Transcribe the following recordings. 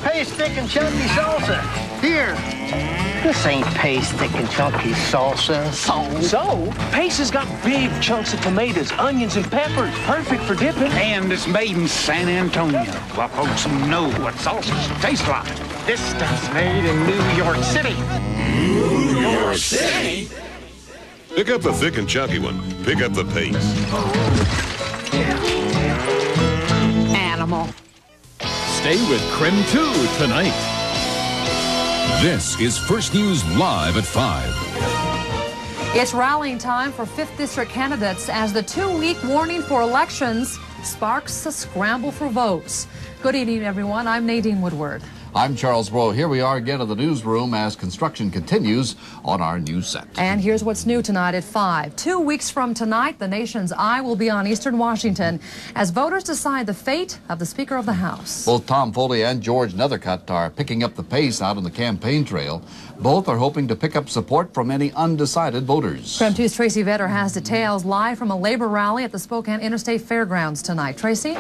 Paste thick and chunky salsa. Here. This ain't paste thick and chunky salsa. So? Pace has got big chunks of tomatoes, onions, and peppers. Perfect for dipping. And it's made in San Antonio, while folks know what salsas taste like. This stuff's made in New York City. New York City? Pick up the thick and chunky one. Pick up the paste. Animal. Stay with KREM 2 tonight. This is First News Live at 5. It's rallying time for 5th District candidates as the 2-week warning for elections sparks a scramble for votes. Good evening, everyone. I'm Nadine Woodward. I'm Charles Rowe. Here we are again in the newsroom as construction continues on our new set. And here's what's new tonight at 5. 2 weeks from tonight, the nation's eye will be on eastern Washington as voters decide the fate of the Speaker of the House. Both Tom Foley and George Nethercutt are picking up the pace out on the campaign trail. Both are hoping to pick up support from any undecided voters. KREM 2's Tracy Vetter has details live from a labor rally at the Spokane Interstate Fairgrounds tonight. Tracy?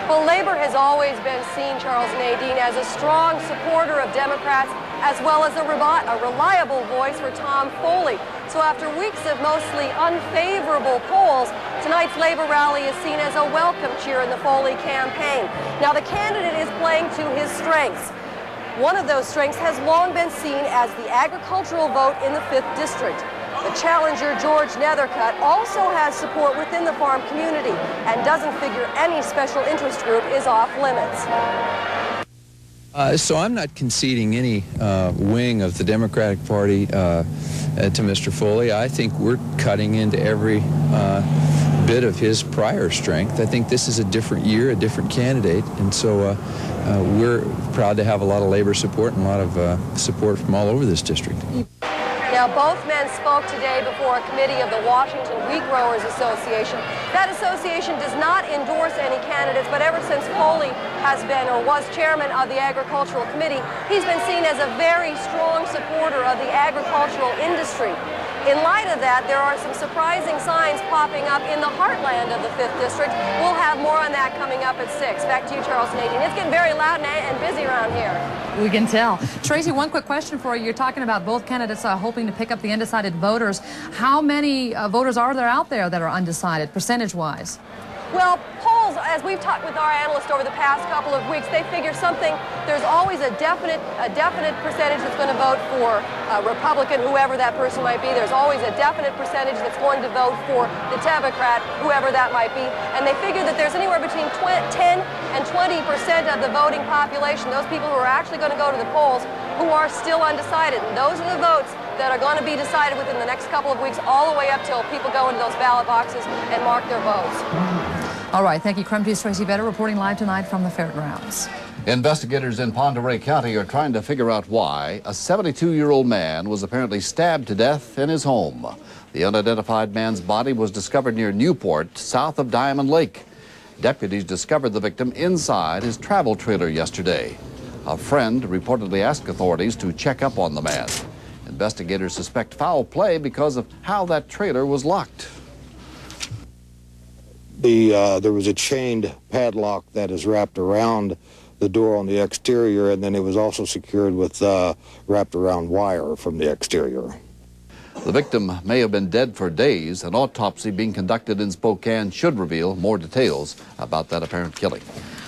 Well, Labor has always been seen, Charles and Nadine, as a strong supporter of Democrats, as well as a reliable voice for Tom Foley. So after weeks of mostly unfavorable polls, tonight's Labor rally is seen as a welcome cheer in the Foley campaign. Now, the candidate is playing to his strengths. One of those strengths has long been seen as the agricultural vote in the 5th District. The challenger, George Nethercutt, also has support within the farm community and doesn't figure any special interest group is off limits. So I'm not conceding any wing of the Democratic Party to Mr. Foley. I think we're cutting into every bit of his prior strength. I think this is a different year, a different candidate, and so we're proud to have a lot of labor support and a lot of support from all over this district. Now, both men spoke today before a committee of the Washington Wheat Growers Association. That association does not endorse any candidates, but ever since Foley has been or was chairman of the Agricultural Committee, he's been seen as a very strong supporter of the agricultural industry. In light of that, there are some surprising signs popping up in the heartland of the 5th District. We'll have more on that coming up at 6. Back to you, Charles and Nadine. It's getting very loud and busy around here. We can tell. Tracy, one quick question for you. You're talking about both candidates hoping to pick up the undecided voters. How many voters are there out there that are undecided, percentage-wise? Well, polls, as we've talked with our analysts over the past couple of weeks, they figure there's always a definite percentage that's going to vote for a Republican, whoever that person might be. There's always a definite percentage that's going to vote for the Democrat, whoever that might be. And they figure that there's anywhere between 10 and 20% of the voting population, those people who are actually going to go to the polls, who are still undecided. And those are the votes that are going to be decided within the next couple of weeks, all the way up till people go into those ballot boxes and mark their votes. All right, thank you. KREM 2's Tracy Vetter reporting live tonight from the fairgrounds. Investigators in Pend Oreille County are trying to figure out why a 72-year-old man was apparently stabbed to death in his home. The unidentified man's body was discovered near Newport, south of Diamond Lake. Deputies discovered the victim inside his travel trailer yesterday. A friend reportedly asked authorities to check up on the man. Investigators suspect foul play because of how that trailer was locked. There was a chained padlock that is wrapped around the door on the exterior, and then it was also secured with wrapped around wire from the exterior. The victim may have been dead for days. An autopsy being conducted in Spokane should reveal more details about that apparent killing.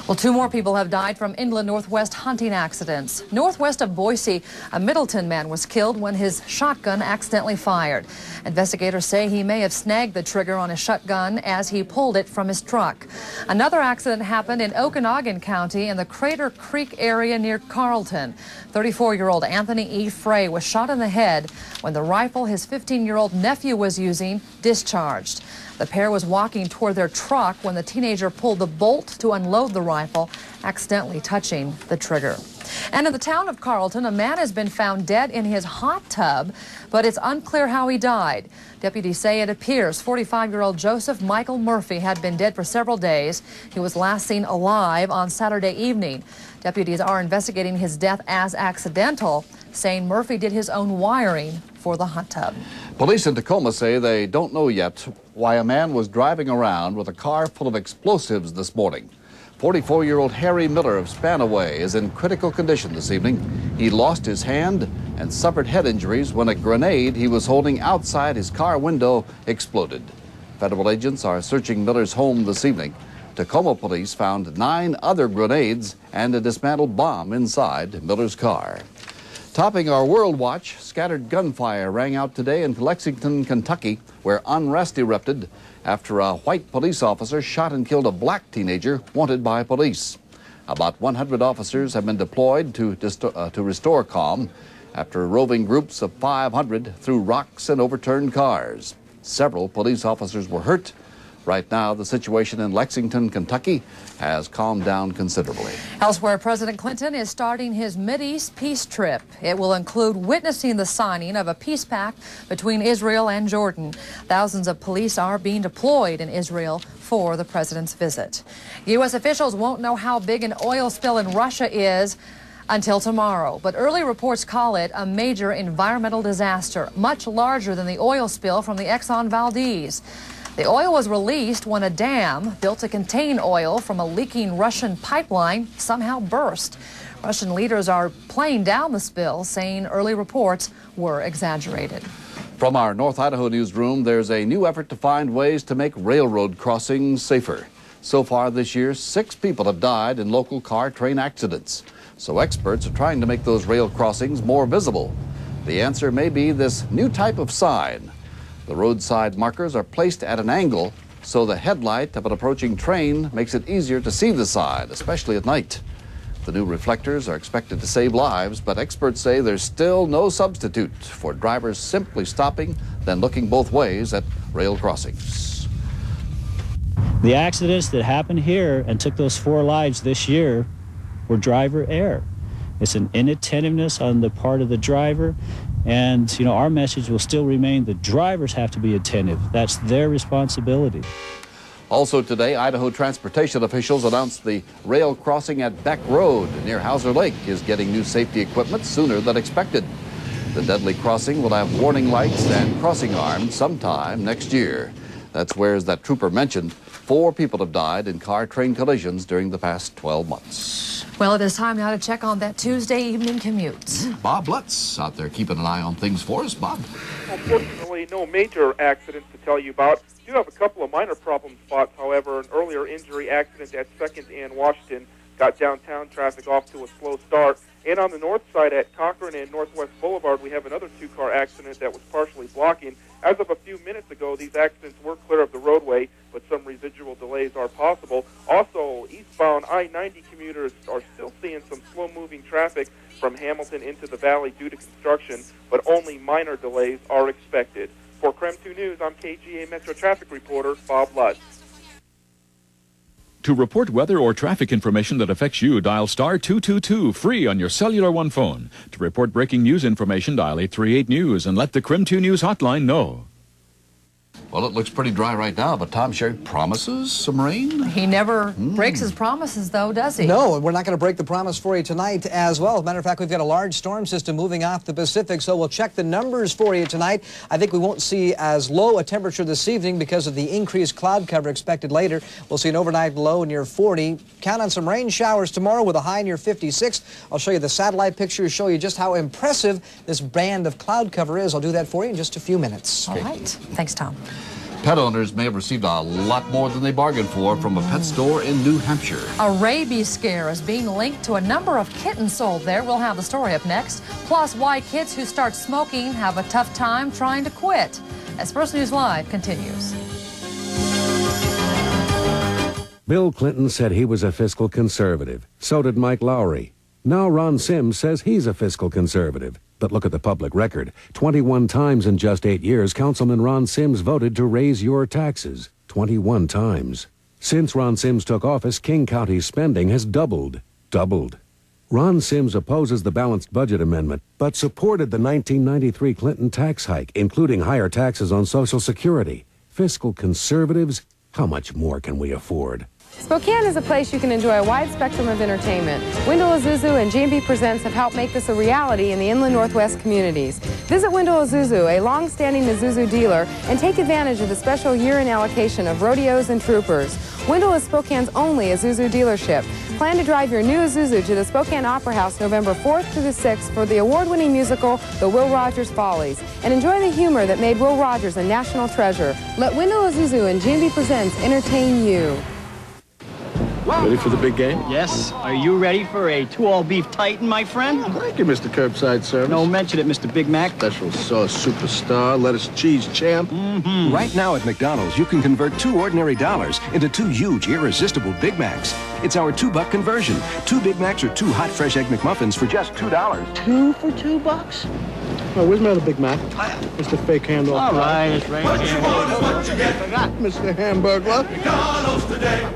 Well, 2 more people have died from inland northwest hunting accidents. Northwest of Boise, a Middleton man was killed when his shotgun accidentally fired. Investigators say he may have snagged the trigger on his shotgun as he pulled it from his truck. Another accident happened in Okanogan County in the Crater Creek area near Carlton. 34-year-old Anthony E. Frey was shot in the head when the rifle his 15-year-old nephew was using discharged. The pair was walking toward their truck when the teenager pulled the bolt to unload the rifle, accidentally touching the trigger. And in the town of Carlton, a man has been found dead in his hot tub, but it's unclear how he died. Deputies say it appears 45-year-old Joseph Michael Murphy had been dead for several days. He was last seen alive on Saturday evening. Deputies are investigating his death as accidental, saying Murphy did his own wiring for the hot tub. Police in Tacoma say they don't know yet why a man was driving around with a car full of explosives this morning. 44-year-old Harry Miller of Spanaway is in critical condition this evening. He lost his hand and suffered head injuries when a grenade he was holding outside his car window exploded. Federal agents are searching Miller's home this evening. Tacoma police found 9 other grenades and a dismantled bomb inside Miller's car. Topping our World Watch, scattered gunfire rang out today in Lexington, Kentucky, where unrest erupted after a white police officer shot and killed a black teenager wanted by police. About 100 officers have been deployed to restore calm after roving groups of 500 threw rocks and overturned cars. Several police officers were hurt. Right now, the situation in Lexington, Kentucky has calmed down considerably. Elsewhere, President Clinton is starting his Mideast peace trip. It will include witnessing the signing of a peace pact between Israel and Jordan. Thousands of police are being deployed in Israel for the president's visit. U.S. officials won't know how big an oil spill in Russia is until tomorrow, but early reports call it a major environmental disaster, much larger than the oil spill from the Exxon Valdez. The oil was released when a dam built to contain oil from a leaking Russian pipeline somehow burst. Russian leaders are playing down the spill, saying early reports were exaggerated. From our North Idaho newsroom, there's a new effort to find ways to make railroad crossings safer. So far this year, 6 people have died in local car-train accidents. So experts are trying to make those rail crossings more visible. The answer may be this new type of sign. The roadside markers are placed at an angle so the headlight of an approaching train makes it easier to see the sign, especially at night. The new reflectors are expected to save lives, but experts say there's still no substitute for drivers simply stopping, then looking both ways at rail crossings. The accidents that happened here and took those 4 lives this year were driver error. It's an inattentiveness on the part of the driver. And, our message will still remain the drivers have to be attentive. That's their responsibility. Also today, Idaho transportation officials announced the rail crossing at Beck Road near Hauser Lake is getting new safety equipment sooner than expected. The deadly crossing will have warning lights and crossing arms sometime next year. That's where, as that trooper mentioned, 4 people have died in car-train collisions during the past 12 months. Well, it is time now to check on that Tuesday evening commute. Bob Lutz out there keeping an eye on things for us. Bob? Unfortunately, no major accidents to tell you about. Do have a couple of minor problem spots, however. An earlier injury accident at 2nd and Washington got downtown traffic off to a slow start. And on the north side at Cochran and Northwest Boulevard, we have another 2-car accident that was partially blocking. As of a few minutes ago, these accidents were clear of the roadway, but some residual delays are possible. Also, eastbound I-90 commuters are still seeing some slow-moving traffic from Hamilton into the valley due to construction, but only minor delays are expected. For KREM 2 News, I'm KGA Metro Traffic Reporter Bob Lutz. To report weather or traffic information that affects you, dial star 222 free on your cellular one phone. To report breaking news information, dial 838 News and let the KREM 2 News hotline know. Well, it looks pretty dry right now, but Tom Sherry promises some rain? He never breaks his promises, though, does he? No, and we're not going to break the promise for you tonight as well. As a matter of fact, we've got a large storm system moving off the Pacific, so we'll check the numbers for you tonight. I think we won't see as low a temperature this evening because of the increased cloud cover expected later. We'll see an overnight low near 40. Count on some rain showers tomorrow with a high near 56. I'll show you the satellite pictures, show you just how impressive this band of cloud cover is. I'll do that for you in just a few minutes. All right. Thanks, Tom. Pet owners may have received a lot more than they bargained for from a pet store in New Hampshire. A rabies scare is being linked to a number of kittens sold there. We'll have the story up next. Plus, why kids who start smoking have a tough time trying to quit. As First News Live continues. Bill Clinton said he was a fiscal conservative. So did Mike Lowry. Now Ron Sims says he's a fiscal conservative. But look at the public record. 21 times in just 8 years, Councilman Ron Sims voted to raise your taxes. 21 times. Since Ron Sims took office, King County's spending has doubled. Ron Sims opposes the balanced budget amendment, but supported the 1993 Clinton tax hike, including higher taxes on Social Security. Fiscal conservatives, how much more can we afford? Spokane is a place you can enjoy a wide spectrum of entertainment. Wendell Azuzu and G&B Presents have helped make this a reality in the inland Northwest communities. Visit Wendell Azuzu, a long-standing Azuzu dealer, and take advantage of the special year-end allocation of rodeos and troopers. Wendell is Spokane's only Isuzu dealership. Plan to drive your new Isuzu to the Spokane Opera House November 4th through the 6th for the award-winning musical, The Will Rogers Follies, and enjoy the humor that made Will Rogers a national treasure. Let Wendell Isuzu and GMB Presents entertain you. Ready for the big game? Yes. Are you ready for a 2-all beef Titan, my friend? Thank you, Mr. Curbside Service. No mention it, Mr. Big Mac. Special sauce superstar, lettuce cheese champ. Mm-hmm. Right now at McDonald's, you can convert 2 ordinary dollars into 2 huge, irresistible Big Macs. It's our $2 conversion. 2 Big Macs or 2 hot, fresh Egg McMuffins for just $2. 2 for $2? Oh, where's my other Big Mac? Mr. Fake Handoff. All right, it's right here. Mr. Hamburglar. McDonald's today.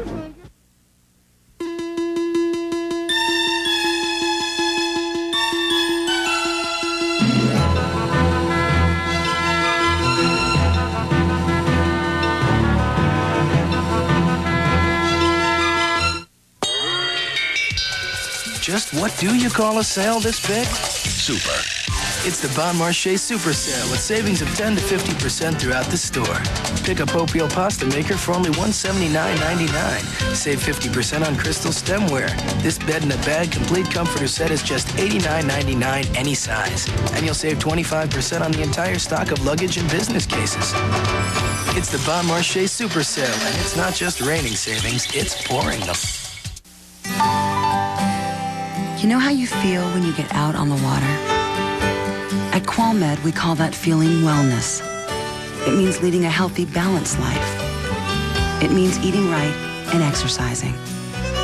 Just what do you call a sale this big? Super. It's the Bon Marché Super Sale with savings of 10 to 50% throughout the store. Pick a Popio pasta maker for only $179.99. Save 50% on crystal stemware. This bed in a bag complete comforter set is just $89.99 any size. And you'll save 25% on the entire stock of luggage and business cases. It's the Bon Marché Super Sale, and it's not just raining savings, it's pouring them. You know how you feel when you get out on the water? At QualMed, we call that feeling wellness. It means leading a healthy, balanced life. It means eating right and exercising.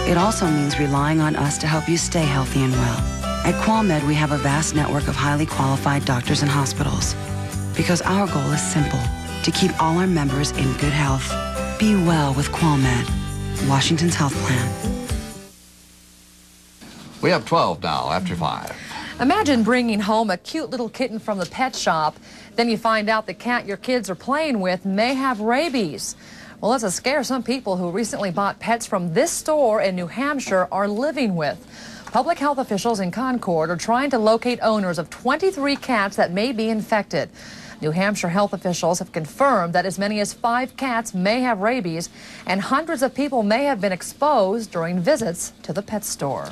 It also means relying on us to help you stay healthy and well. At QualMed, we have a vast network of highly qualified doctors and hospitals. Because our goal is simple, to keep all our members in good health. Be well with QualMed, Washington's health plan. We have 12 now, after 5. Imagine bringing home a cute little kitten from the pet shop. Then you find out the cat your kids are playing with may have rabies. Well, that's a scare some people who recently bought pets from this store in New Hampshire are living with. Public health officials in Concord are trying to locate owners of 23 cats that may be infected. New Hampshire health officials have confirmed that as many as 5 cats may have rabies, and hundreds of people may have been exposed during visits to the pet store.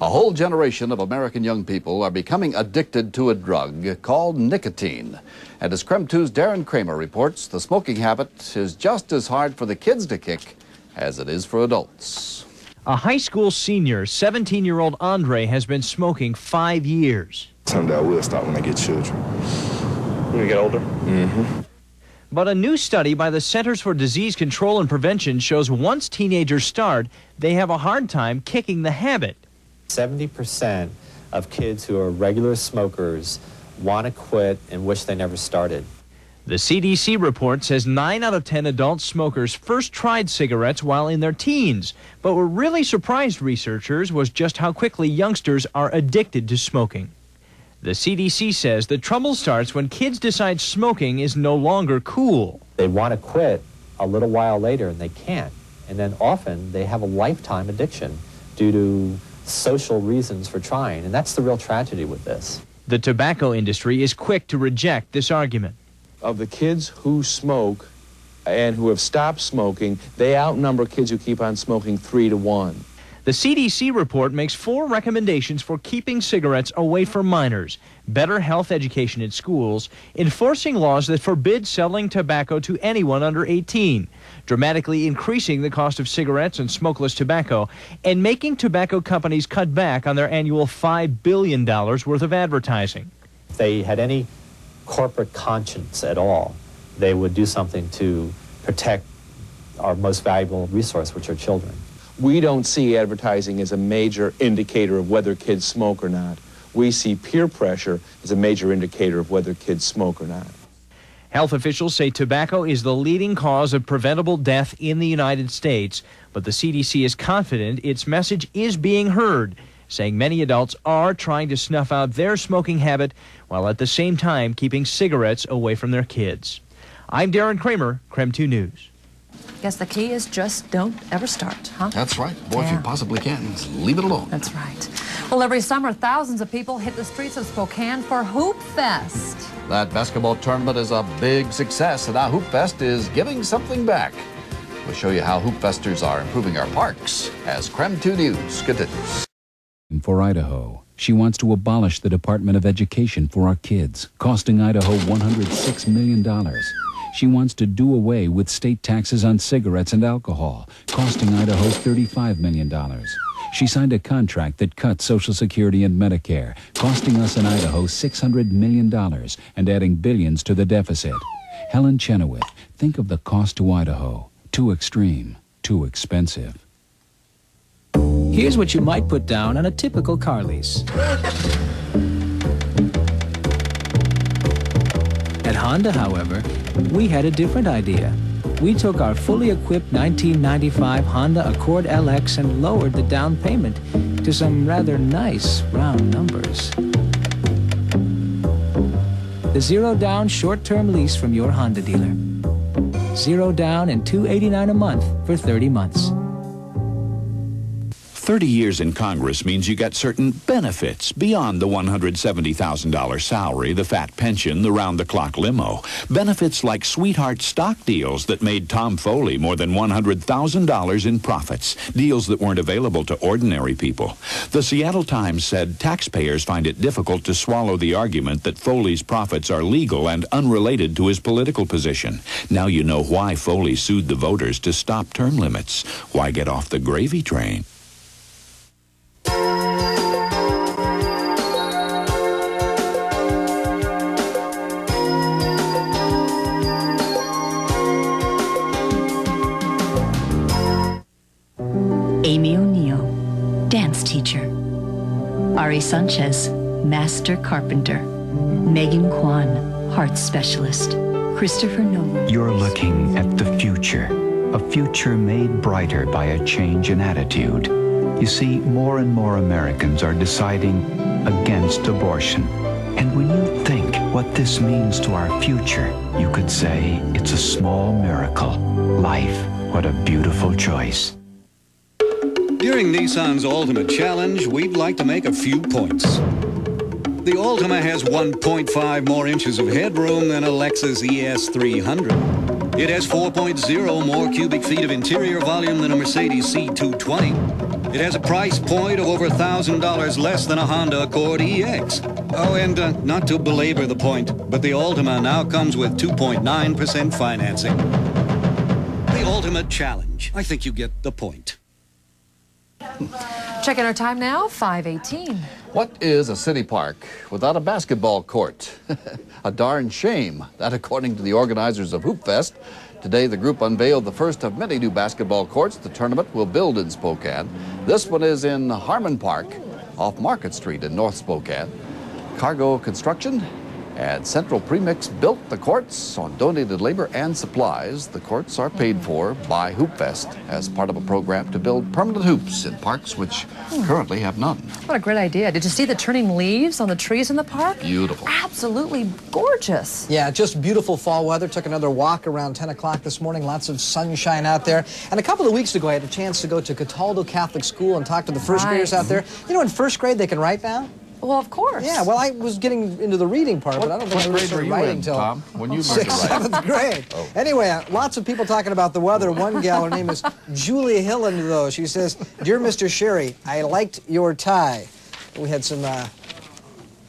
A whole generation of American young people are becoming addicted to a drug called nicotine. And as KREM 2's Darren Kramer reports, the smoking habit is just as hard for the kids to kick as it is for adults. A high school senior, 17-year-old Andre, has been smoking 5 years. Someday I will stop when I get children. When you get older? Mm-hmm. But a new study by the Centers for Disease Control and Prevention shows once teenagers start, they have a hard time kicking the habit. 70% of kids who are regular smokers want to quit and wish they never started. The CDC report says 9 out of 10 adult smokers first tried cigarettes while in their teens. But what really surprised researchers was just how quickly youngsters are addicted to smoking. The CDC says the trouble starts when kids decide smoking is no longer cool. They want to quit a little while later and they can't. And then often they have a lifetime addiction due to social reasons for trying, and that's the real tragedy with this. The tobacco industry is quick to reject this argument. Of the kids who smoke and who have stopped smoking, they outnumber kids who keep on smoking 3 to 1. The CDC report makes 4 recommendations for keeping cigarettes away from minors: better health education in schools, enforcing laws that forbid selling tobacco to anyone under 18, dramatically increasing the cost of cigarettes and smokeless tobacco, and making tobacco companies cut back on their annual $5 billion worth of advertising. If they had any corporate conscience at all, they would do something to protect our most valuable resource, which are children. We don't see advertising as a major indicator of whether kids smoke or not. We see peer pressure as a major indicator of whether kids smoke or not. Health officials say tobacco is the leading cause of preventable death in the United States, but the CDC is confident its message is being heard, saying many adults are trying to snuff out their smoking habit while at the same time keeping cigarettes away from their kids. I'm Darren Kramer, KREM 2 News. Guess the key is just don't ever start, huh? That's right. Boy, if you possibly can, just leave it alone. That's right. Well, every summer, thousands of people hit the streets of Spokane for Hoop Fest. That basketball tournament is a big success, and now Hoop Fest is giving something back. We'll show you how hoopfesters are improving our parks as KREM 2 News continues. For Idaho, she wants to abolish the Department of Education for our kids, costing Idaho $106 million. She wants to do away with state taxes on cigarettes and alcohol, costing Idaho $35 million. She signed a contract that cuts Social Security and Medicare, costing us in Idaho $600 million and adding billions to the deficit. Helen Chenoweth, think of the cost to Idaho. Too extreme, too expensive. Here's what you might put down on a typical car lease. At Honda, however, we had a different idea. We took our fully equipped 1995 Honda Accord LX and lowered the down payment to some rather nice round numbers. The zero down short-term lease from your Honda dealer. Zero down and $289 a month for 30 months. 30 years in Congress means you got certain benefits beyond the $170,000 salary, the fat pension, the round-the-clock limo. Benefits like sweetheart stock deals that made Tom Foley more than $100,000 in profits, deals that weren't available to ordinary people. The Seattle Times said taxpayers find it difficult to swallow the argument that Foley's profits are legal and unrelated to his political position. Now you know why Foley sued the voters to stop term limits. Why get off the gravy train? Amy O'Neill, dance teacher. Ari Sanchez, master carpenter. Megan Kwan, heart specialist. Christopher Nolan. You're looking at the future, a future made brighter by a change in attitude. You see, more and more Americans are deciding against abortion. And when you think what this means to our future, you could say it's a small miracle. Life, what a beautiful choice. During Nissan's Ultimate Challenge, we'd like to make a few points. The Ultima has 1.5 more inches of headroom than a Lexus ES300. It has 4.0 more cubic feet of interior volume than a Mercedes C220. It has a price point of over $1,000 less than a Honda Accord EX. Oh, and not to belabor the point, but the Ultima now comes with 2.9% financing. The Ultimate Challenge. I think you get the point. Checking our time now, 5:18. What is a city park without a basketball court? A darn shame. That, according to the organizers of Hoopfest. Today, the group unveiled the first of many new basketball courts the tournament will build in Spokane. This one is in Harmon Park off Market Street in North Spokane. Cargo Construction and Central Premix built the courts on donated labor and supplies. The courts are paid for by Hoopfest as part of a program to build permanent hoops in parks which currently have none. What a great idea. Did you see the turning leaves on the trees in the park? Beautiful. Absolutely gorgeous. Yeah, just beautiful fall weather. Took another walk around 10 o'clock this morning. Lots of sunshine out there. And a couple of weeks ago, I had a chance to go to Cataldo Catholic School and talk to the first graders out there. You know, in first grade, they can write now? Well, of course. Yeah, well, I was getting into the reading part, but I don't think I really started writing until Tom? When you 6th, 7th grade. Oh. Anyway, lots of people talking about the weather. One gal, her name is Julie Hilland, though. She says, "Dear Mr. Sherry, I liked your tie." We had some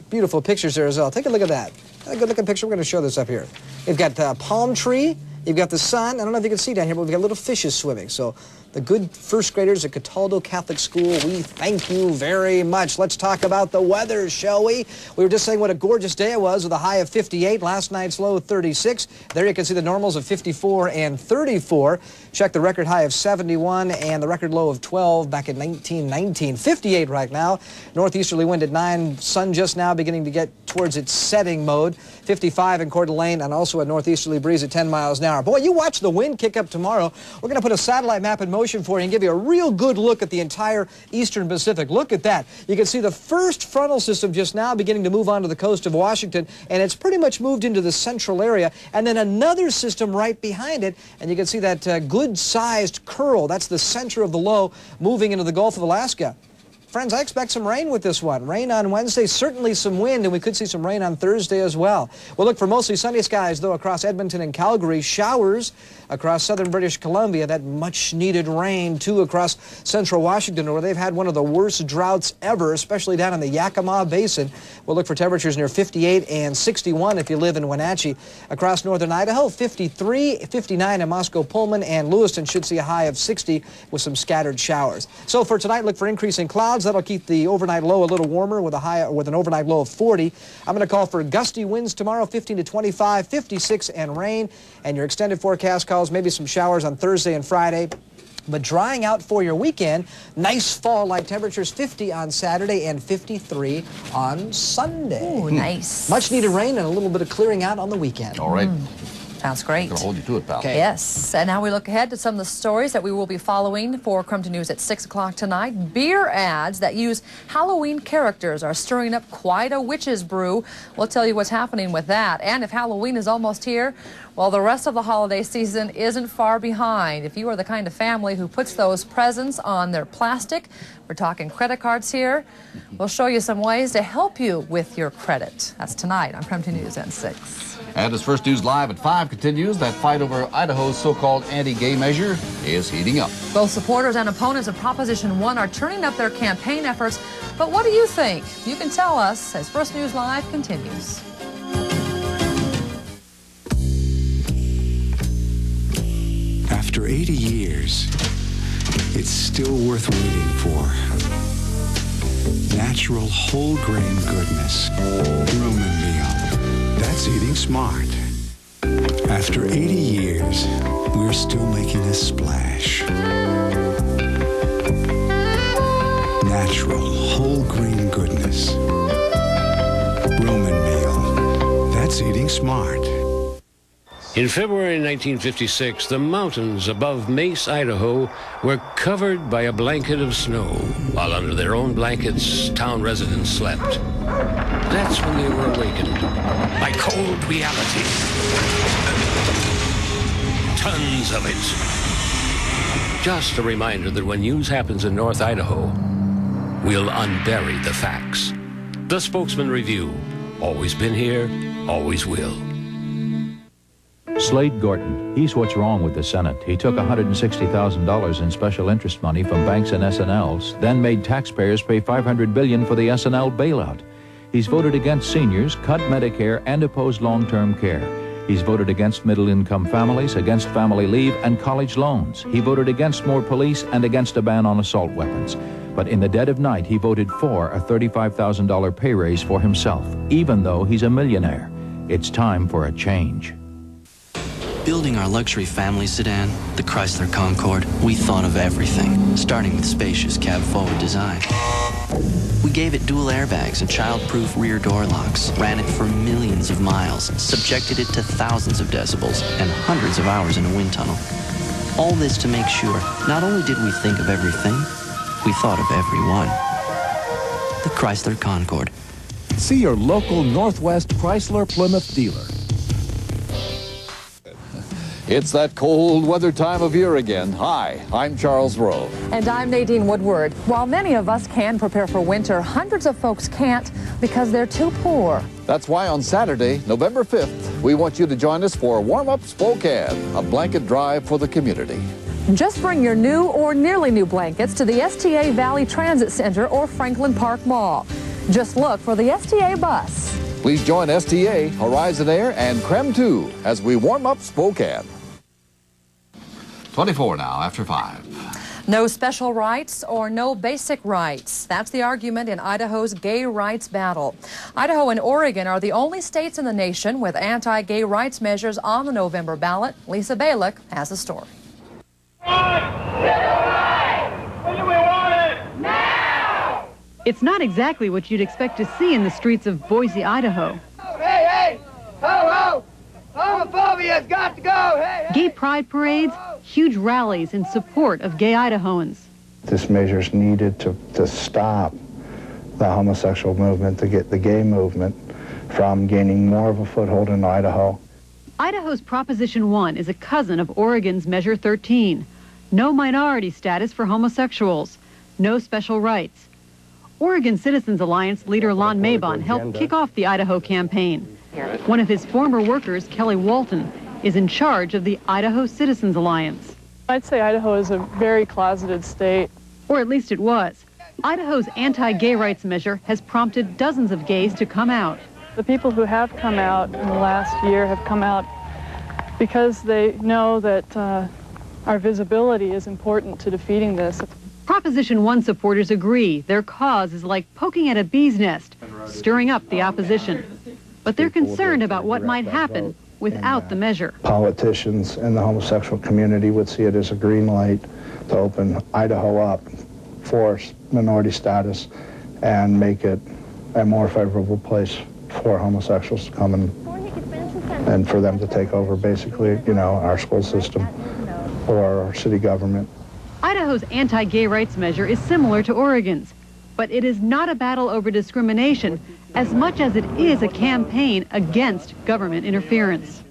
beautiful pictures there as well. Take a look at that. A good-looking picture. We're going to show this up here. We've got palm tree. You've got the sun. I don't know if you can see down here, but we've got little fishes swimming. So the good first graders at Cataldo Catholic School, we thank you very much. Let's talk about the weather, shall we? We were just saying what a gorgeous day it was with a high of 58. Last night's low 36. There you can see the normals of 54 and 34. Check the record high of 71 and the record low of 12 back in 1919. 58 right now. Northeasterly wind at 9. Sun just now beginning to get towards its setting mode. 55 in Coeur d'Alene and also a northeasterly breeze at 10 miles an hour. Boy, you watch the wind kick up tomorrow. We're going to put a satellite map in motion for you and give you a real good look at the entire eastern Pacific. Look at that. You can see the first frontal system just now beginning to move onto the coast of Washington, and it's pretty much moved into the central area, and then another system right behind it, and you can see that good-sized curl. That's the center of the low moving into the Gulf of Alaska. friends, I expect some rain with this one. Rain on Wednesday, certainly some wind, and we could see some rain on Thursday as well. We'll look for mostly sunny skies, though, across Edmonton and Calgary. Showers across southern British Columbia. That much-needed rain, too, across central Washington, where they've had one of the worst droughts ever, especially down in the Yakima Basin. We'll look for temperatures near 58 and 61 if you live in Wenatchee. Across northern Idaho, 53, 59 in Moscow, Pullman, and Lewiston should see a high of 60 with some scattered showers. So for tonight, look for increasing clouds. That'll keep the overnight low a little warmer with an overnight low of 40. I'm going to call for gusty winds tomorrow, 15 to 25, 56, and rain. And your extended forecast calls maybe some showers on Thursday and Friday. But drying out for your weekend, nice fall-like temperatures, 50 on Saturday and 53 on Sunday. Ooh, nice. Much needed rain and a little bit of clearing out on the weekend. All right. Sounds great. Gonna hold you to it, pal. Okay. Yes, and now we look ahead to some of the stories that we will be following for KREM News at 6 o'clock tonight. Beer ads that use Halloween characters are stirring up quite a witch's brew. We'll tell you what's happening with that. And if Halloween is almost here, well, the rest of the holiday season isn't far behind. If you are the kind of family who puts those presents on their plastic, we're talking credit cards here, we'll show you some ways to help you with your credit. That's tonight on KREM News at 6. And as First News Live at 5 continues, that fight over Idaho's so-called anti-gay measure is heating up. Both supporters and opponents of Proposition 1 are turning up their campaign efforts. But what do you think? You can tell us as First News Live continues. After 80 years, it's still worth waiting for. Natural whole grain goodness. Roman meal. That's eating smart. After 80 years, we're still making a splash. Natural whole grain goodness. Roman meal. That's eating smart. In February 1956, the mountains above Mace, Idaho, were covered by a blanket of snow, while under their own blankets, town residents slept. That's when they were awakened by cold reality. Tons of it. Just a reminder that when news happens in North Idaho, we'll unbury the facts. The Spokesman Review. Always been here, always will. Slade Gorton, he's what's wrong with the Senate. He took $160,000 in special interest money from banks and S&Ls, then made taxpayers pay $500 billion for the S&L bailout. He's voted against seniors, cut Medicare, and opposed long-term care. He's voted against middle-income families, against family leave, and college loans. He voted against more police and against a ban on assault weapons. But in the dead of night, he voted for a $35,000 pay raise for himself, even though he's a millionaire. It's time for a change. Building our luxury family sedan, the Chrysler Concorde, we thought of everything, starting with spacious cab-forward design. We gave it dual airbags and child-proof rear door locks, ran it for millions of miles, subjected it to thousands of decibels and hundreds of hours in a wind tunnel. All this to make sure not only did we think of everything, we thought of everyone. The Chrysler Concorde. See your local Northwest Chrysler Plymouth dealer. It's that cold weather time of year again. Hi, I'm Charles Rowe. And I'm Nadine Woodward. While many of us can prepare for winter, hundreds of folks can't because they're too poor. That's why on Saturday, November 5th, we want you to join us for Warm Up Spokane, a blanket drive for the community. Just bring your new or nearly new blankets to the STA Valley Transit Center or Franklin Park Mall. Just look for the STA bus. Please join STA, Horizon Air, and KREM 2 as we warm up Spokane. 24 now after 5. No special rights or no basic rights. That's the argument in Idaho's gay rights battle. Idaho and Oregon are the only states in the nation with anti-gay rights measures on the November ballot. Lisa Balick has the story. It's not exactly what you'd expect to see in the streets of Boise, Idaho. Hey, hey! Ho, ho! Homophobia's got to go! Hey, hey! Gay pride parades, huge rallies in support of gay Idahoans. This measure's needed to stop the homosexual movement, to get the gay movement from gaining more of a foothold in Idaho. Idaho's Proposition 1 is a cousin of Oregon's Measure 13. No minority status for homosexuals. No special rights. Oregon Citizens Alliance leader Lon Mabon helped kick off the Idaho campaign. One of his former workers, Kelly Walton, is in charge of the Idaho Citizens Alliance. I'd say Idaho is a very closeted state. Or at least it was. Idaho's anti-gay rights measure has prompted dozens of gays to come out. The people who have come out in the last year have come out because they know that our visibility is important to defeating this. Proposition 1 supporters agree their cause is like poking at a bee's nest, stirring up the opposition. But they're concerned about what might happen without the measure. Politicians in the homosexual community would see it as a green light to open Idaho up for minority status and make it a more favorable place for homosexuals to come and for them to take over basically, you know, our school system or our city government. Idaho's anti-gay rights measure is similar to Oregon's, but it is not a battle over discrimination as much as it is a campaign against government interference.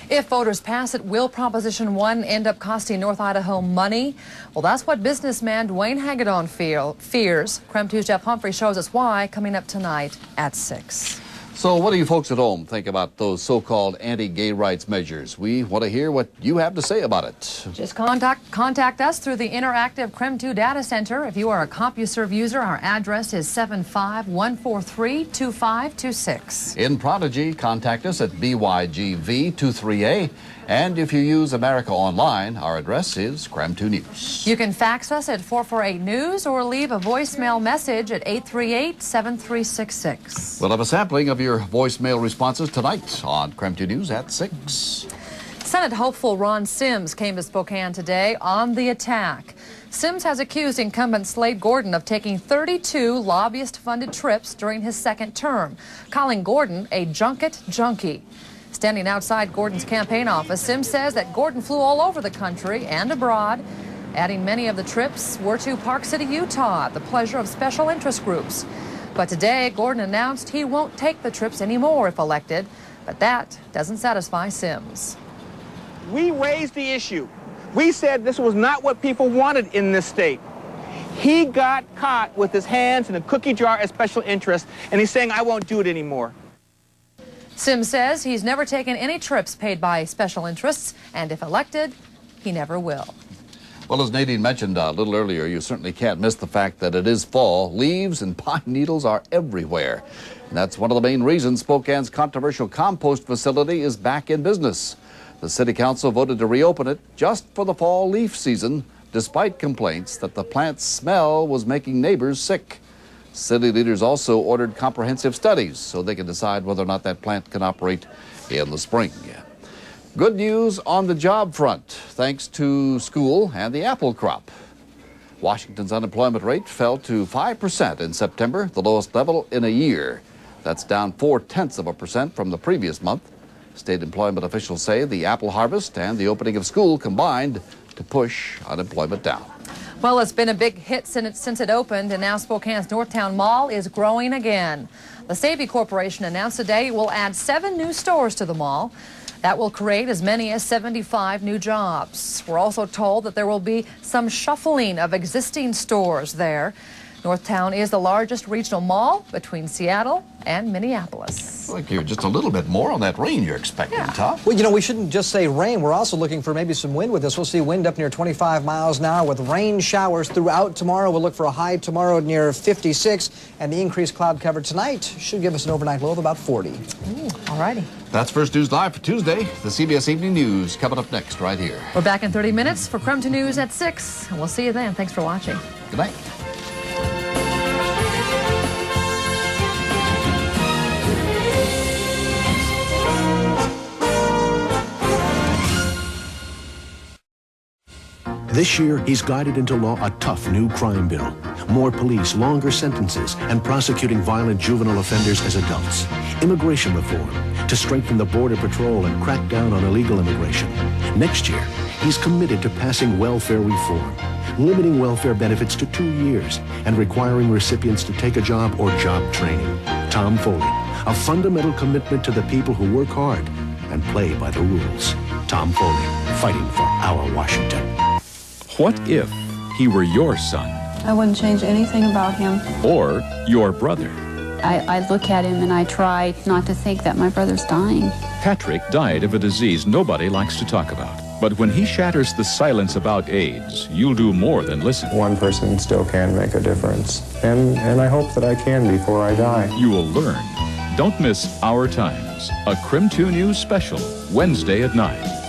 If voters pass it, will Proposition 1 end up costing North Idaho money? Well, that's what businessman Dwayne Hagedorn fears. KREM 2's Jeff Humphrey shows us why, coming up tonight at 6. So what do you folks at home think about those so-called anti-gay rights measures? We want to hear what you have to say about it. Just contact us through the interactive KREM 2 data center. If you are a CompuServe user, our address is 75143-2526. In Prodigy, contact us at BYGV23A. And if you use America Online, our address is KREM 2 News. You can fax us at 448-NEWS or leave a voicemail message at 838-7366. We'll have a sampling of your voicemail responses tonight on KREM 2 News at 6. Senate hopeful Ron Sims came to Spokane today on the attack. Sims has accused incumbent Slade Gordon of taking 32 lobbyist-funded trips during his second term, calling Gordon a junket junkie. Standing outside Gordon's campaign office, Sims says that Gordon flew all over the country and abroad, adding many of the trips were to Park City, Utah, at the pleasure of special interest groups. But today, Gordon announced he won't take the trips anymore if elected, but that doesn't satisfy Sims. We raised the issue. We said this was not what people wanted in this state. He got caught with his hands in a cookie jar as special interest, and he's saying, I won't do it anymore. Sims says he's never taken any trips paid by special interests, and if elected, he never will. Well, as Nadine mentioned a little earlier, you certainly can't miss the fact that it is fall. Leaves and pine needles are everywhere. And that's one of the main reasons Spokane's controversial compost facility is back in business. The City Council voted to reopen it just for the fall leaf season, despite complaints that the plant's smell was making neighbors sick. City leaders also ordered comprehensive studies so they can decide whether or not that plant can operate in the spring. Good news on the job front, thanks to school and the apple crop. Washington's unemployment rate fell to 5% in September, the lowest level in a year. That's down 0.4% from the previous month. State employment officials say the apple harvest and the opening of school combined to push unemployment down. Well, it's been a big hit since it opened, and now Spokane's Northtown Mall is growing again. The Savvy Corporation announced today it will add 7 new stores to the mall. That will create as many as 75 new jobs. We're also told that there will be some shuffling of existing stores there. Northtown is the largest regional mall between Seattle and Minneapolis. Look, you're just a little bit more on that rain you're expecting, Tom. Well, you know, we shouldn't just say rain. We're also looking for maybe some wind with this. We'll see wind up near 25 miles an hour with rain showers throughout tomorrow. We'll look for a high tomorrow near 56, and the increased cloud cover tonight should give us an overnight low of about 40. All righty. That's First News Live for Tuesday. The CBS Evening News coming up next right here. We're back in 30 minutes for KREM 2 News at 6, and we'll see you then. Thanks for watching. Good night. This year, he's guided into law a tough new crime bill. More police, longer sentences, and prosecuting violent juvenile offenders as adults. Immigration reform to strengthen the Border Patrol and crack down on illegal immigration. Next year, he's committed to passing welfare reform, limiting welfare benefits to 2 years and requiring recipients to take a job or job training. Tom Foley, a fundamental commitment to the people who work hard and play by the rules. Tom Foley, fighting for our Washington. What if he were your son? I wouldn't change anything about him. Or your brother. I look at him and I try not to think that my brother's dying. Patrick died of a disease nobody likes to talk about. But when he shatters the silence about AIDS, you'll do more than listen. One person still can make a difference. And I hope that I can before I die. You will learn. Don't miss Our Times, a KREM 2 News special, Wednesday at 9.